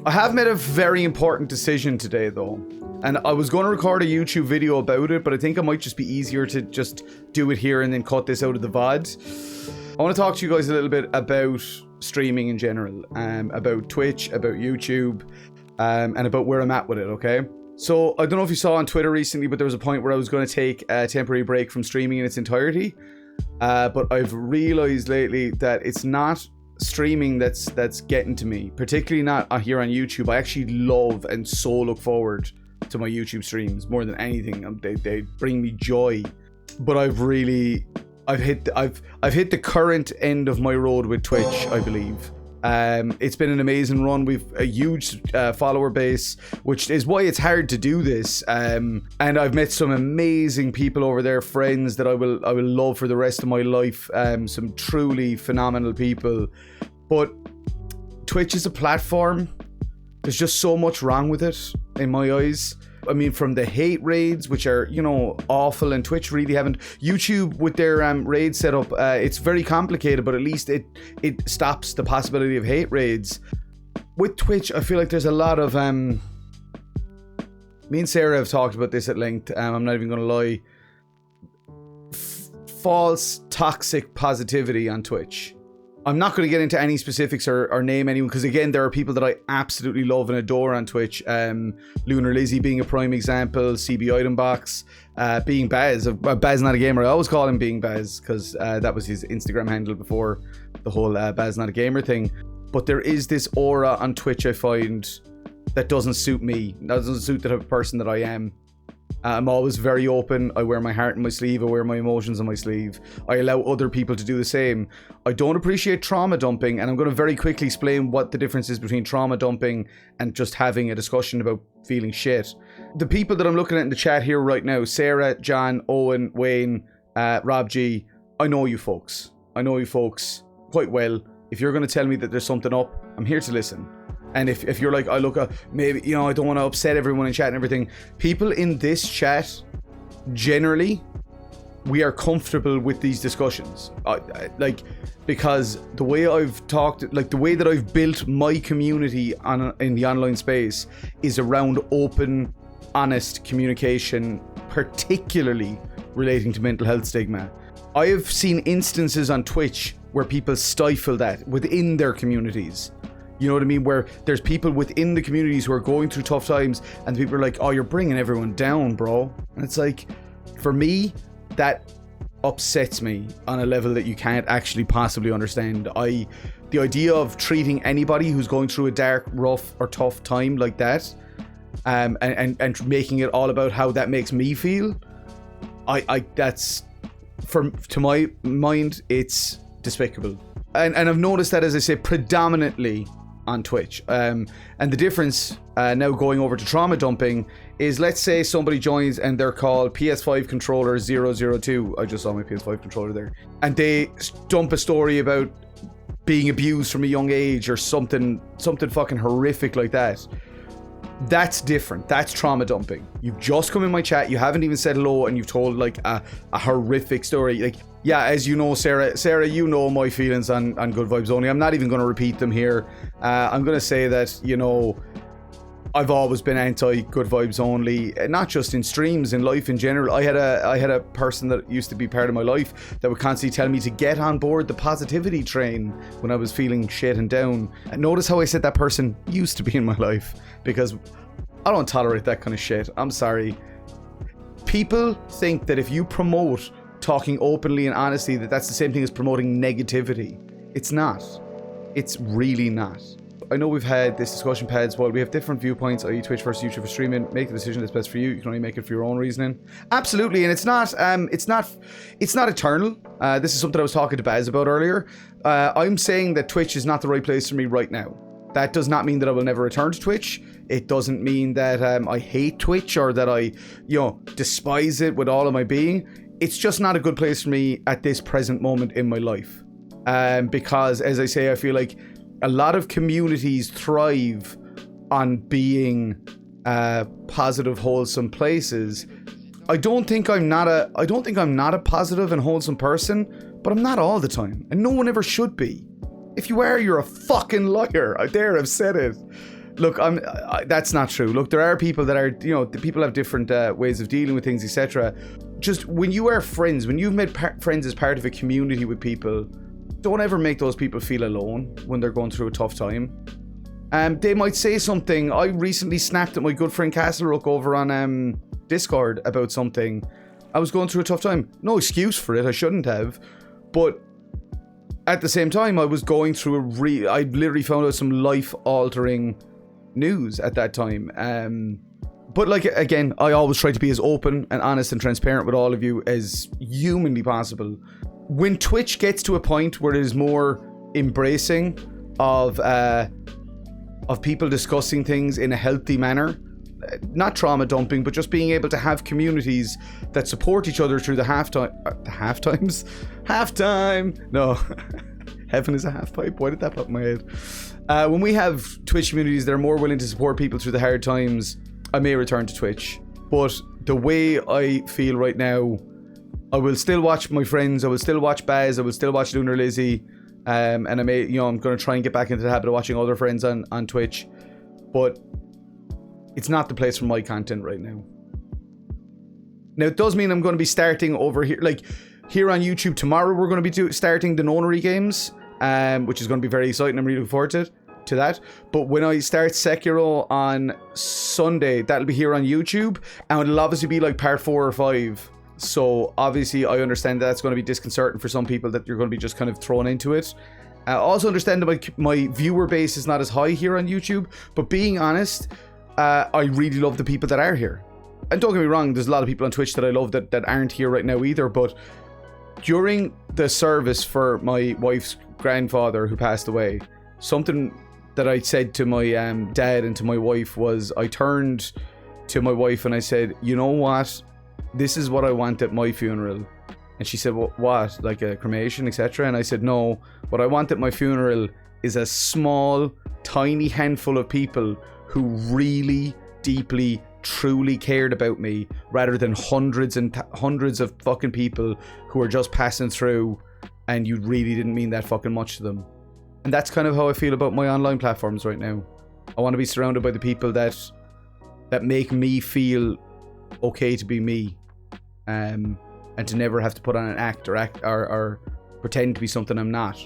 I have made a very important decision today though, and I was going to record a YouTube video about it, but I think it might just be easier to just do it here and then cut this out of the VOD. I want to talk to you guys a little bit about streaming in general, about Twitch, about YouTube, and about where I'm at with it, okay? So, I don't know if you saw on Twitter recently, but there was a point where I was going to take a temporary break from streaming in its entirety, but I've realized lately that it's not streaming that's getting to me, particularly not here on YouTube. I actually love and so look forward to my YouTube streams more than anything. They bring me joy, but I've hit the current end of my road with Twitch, I believe. It's been an amazing run. We've a huge follower base, which is why it's hard to do this. And I've met some amazing people over there, friends that I will love for the rest of my life. Some truly phenomenal people. But Twitch is a platform. There's just so much wrong with it in my eyes. I mean, from the hate raids, which are, awful, and Twitch really haven't. YouTube with their raid setup, it's very complicated, but at least it stops the possibility of hate raids. With Twitch, I feel like there's a lot of me and Sarah have talked about this at length. I'm not even gonna lie. False toxic positivity on Twitch. I'm not going to get into any specifics or name anyone, because again, there are people that I absolutely love and adore on Twitch. Lunar Lizzie being a prime example, CB Item Box, Being Baz. Baz Not a Gamer, I always call him Being Baz because that was his Instagram handle before the whole Baz Not a Gamer thing. But there is this aura on Twitch I find that doesn't suit me. That doesn't suit the type of person that I am. I'm always very open. I wear my heart on my sleeve. I wear my emotions on my sleeve. I allow other people to do the same. I don't appreciate trauma dumping, and I'm going to very quickly explain what the difference is between trauma dumping and just having a discussion about feeling shit. The people that I'm looking at in the chat here right now, Sarah, John, Owen, Wayne, Rob G, I know you folks. I know you folks quite well. If you're going to tell me that there's something up, I'm here to listen. And if you're like, maybe, I don't want to upset everyone in chat and everything. People in this chat, generally, we are comfortable with these discussions. Because the way I've talked, the way that I've built my community in the online space is around open, honest communication, particularly relating to mental health stigma. I have seen instances on Twitch where people stifle that within their communities. You know what I mean? Where there's people within the communities who are going through tough times, and people are like, oh, you're bringing everyone down, bro. And it's like, for me, that upsets me on a level that you can't actually possibly understand. The idea of treating anybody who's going through a dark, rough, or tough time like that, and making it all about how that makes me feel, that's, to my mind, it's despicable. And I've noticed that, as I say, predominantly on Twitch. And the difference now going over to trauma dumping is, let's say somebody joins and they're called PS5 controller 002. I just saw my PS5 controller there. And they dump a story about being abused from a young age or something fucking horrific like that. That's different. That's trauma dumping. You've just come in my chat, you haven't even said hello, and you've told like a horrific story. Yeah, as you know, Sarah, you know my feelings on Good Vibes Only. I'm not even going to repeat them here. I'm going to say that, I've always been anti Good Vibes Only, not just in streams, in life in general. I had a person that used to be part of my life that would constantly tell me to get on board the positivity train when I was feeling shit and down. And notice how I said that person used to be in my life, because I don't tolerate that kind of shit. I'm sorry. People think that if you promote talking openly and honestly, that's the same thing as promoting negativity. It's not. It's really not. I know we've had this discussion, Pads, while we have different viewpoints, i.e. Twitch versus YouTube for streaming. Make the decision that's best for you. You can only make it for your own reasoning. Absolutely, and it's not eternal. This is something I was talking to Baz about earlier. I'm saying that Twitch is not the right place for me right now. That does not mean that I will never return to Twitch. It doesn't mean that I hate Twitch or that I, despise it with all of my being. It's just not a good place for me at this present moment in my life. Because, as I say, I feel like a lot of communities thrive on being positive, wholesome places. I don't think I'm not a positive and wholesome person, but I'm not all the time, and no one ever should be. If you are, you're a fucking liar. I dare have said it. Look, that's not true. Look, there are people that are, the people have different ways of dealing with things, etc. Just when you are friends, when you've made friends as part of a community with people, don't ever make those people feel alone when they're going through a tough time. They might say something. I recently snapped at my good friend Castlerook over on Discord about something. I was going through a tough time. No excuse for it. I shouldn't have. But at the same time, I was going through I literally found out some life-altering news at that time. But like, again, I always try to be as open and honest and transparent with all of you as humanly possible. When Twitch gets to a point where it is more embracing of people discussing things in a healthy manner, not trauma dumping, but just being able to have communities that support each other through the halftime. No, heaven is a half pipe. Why did that pop in my head? When we have Twitch communities that are more willing to support people through the hard times, I may return to Twitch. But the way I feel right now, I will still watch my friends. I will still watch Baz. I will still watch Lunar Lizzie. And I'm going to try and get back into the habit of watching other friends on Twitch. But it's not the place for my content right now. Now, it does mean I'm going to be starting over here. Like, here on YouTube tomorrow, we're going to be starting the Nonary games, which is going to be very exciting. I'm really looking forward to that. But when I start Sekiro on Sunday, that'll be here on YouTube, and it'll obviously be like part 4 or 5. So obviously I understand that's going to be disconcerting for some people that you're going to be just kind of thrown into it. I also understand that my viewer base is not as high here on YouTube, but being honest, I really love the people that are here. And don't get me wrong, there's a lot of people on Twitch that I love that aren't here right now either, but during the service for my wife's grandfather who passed away, something that I said to my dad and to my wife was, I turned to my wife and I said, you know what? This is what I want at my funeral. And she said, what? Like a cremation, etc.? And I said, no, what I want at my funeral is a small, tiny handful of people who really, deeply, truly cared about me, rather than hundreds and hundreds of fucking people who are just passing through and you really didn't mean that fucking much to them. And that's kind of how I feel about my online platforms right now. I want to be surrounded by the people that make me feel okay to be me, and to never have to put on an act or pretend to be something I'm not.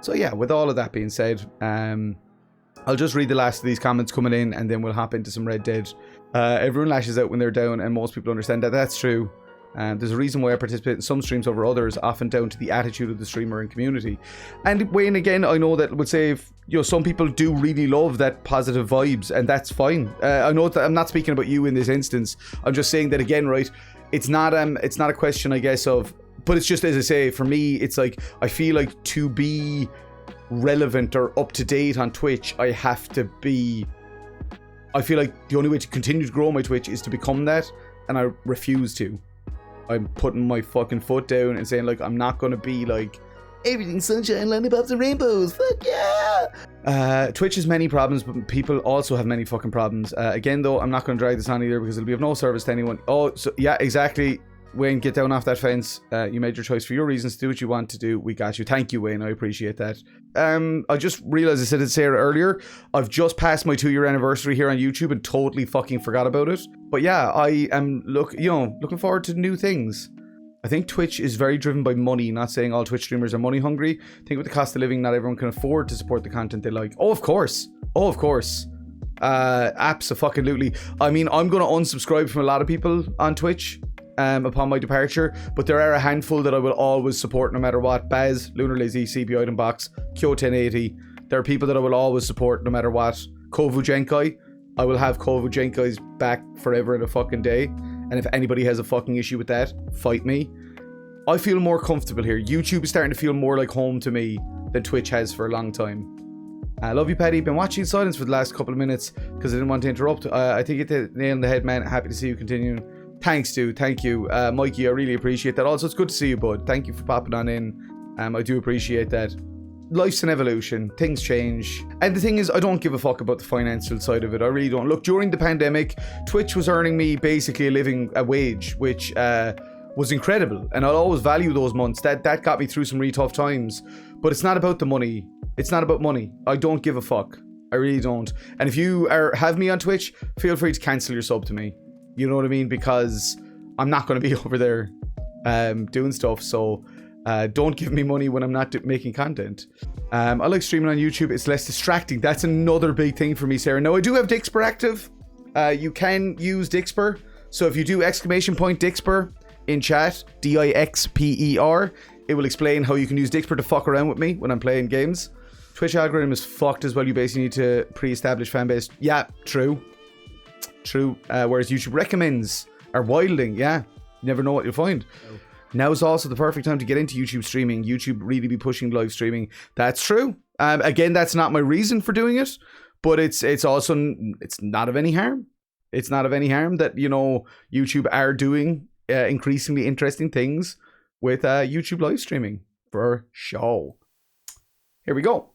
So yeah, with all of that being said, I'll just read the last of these comments coming in, and then we'll hop into some Red Dead. Everyone lashes out when they're down, and most people understand that. That's true. There's a reason why I participate in some streams over others, often down to the attitude of the streamer and community. And Wayne, again, I know that would say, some people do really love that positive vibes, and that's fine. I know that I'm not speaking about you in this instance. I'm just saying that, again, right? It's not a question, I guess, of, but it's just, as I say, for me, it's like, I feel like to be relevant or up to date on Twitch, I feel like the only way to continue to grow my Twitch is to become that, and I refuse to. I'm putting my fucking foot down and saying, like, I'm not going to be like, everything's sunshine, lollipops and rainbows, fuck yeah! Twitch has many problems, but people also have many fucking problems. Again, though, I'm not going to drag this on either because it'll be of no service to anyone. Oh, so yeah, exactly. Wayne, get down off that fence. You made your choice for your reasons. Do what you want to do. We got you. Thank you, Wayne. I appreciate that. I just realized I said it to Sarah earlier. I've just passed my 2-year anniversary here on YouTube and totally fucking forgot about it. But yeah, I am looking forward to new things. I think Twitch is very driven by money. Not saying all Twitch streamers are money hungry. I think with the cost of living, not everyone can afford to support the content they like. Oh, of course. Absolutely. I mean, I'm going to unsubscribe from a lot of people on Twitch upon my departure, but there are a handful that I will always support no matter what. Baz, Lunar Lizzie, CB Item Box, Kyo 1080. There are people that I will always support no matter what. Kovu Genkai. I will have Kovu Genkai's back forever and a fucking day. And if anybody has a fucking issue with that, fight me. I feel more comfortable here. YouTube is starting to feel more like home to me than Twitch has for a long time. I love you, Paddy. Been watching in silence for the last couple of minutes because I didn't want to interrupt. I think you hit the nail on the head, man. Happy to see you continuing. Thanks, dude. Thank you. Mikey, I really appreciate that. Also, it's good to see you, bud. Thank you for popping on in. I do appreciate that. Life's an evolution. Things change. And the thing is, I don't give a fuck about the financial side of it. I really don't. Look, during the pandemic, Twitch was earning me basically a wage, which was incredible, and I'll always value those months. That got me through some really tough times. But it's not about the money. It's not about money. I don't give a fuck. I really don't. And if you have me on Twitch, feel free to cancel your sub to me. You know what I mean? Because I'm not going to be over there doing stuff. So don't give me money when I'm not making content. I like streaming on YouTube. It's less distracting. That's another big thing for me, Sarah. Now, I do have Dixper active. You can use Dixper. So if you do ! Dixper in chat, DIXPER, it will explain how you can use Dixper to fuck around with me when I'm playing games. Twitch algorithm is fucked as well. You basically need to pre-establish fan base. Yeah, true. Whereas YouTube recommends are wilding. Yeah, you never know what you'll find. Oh. Now is also the perfect time to get into YouTube streaming. YouTube really be pushing live streaming. That's true. Again, that's not my reason for doing it, but it's also, it's not of any harm. It's not of any harm that, you know, YouTube are doing increasingly interesting things with YouTube live streaming for sure. Here we go.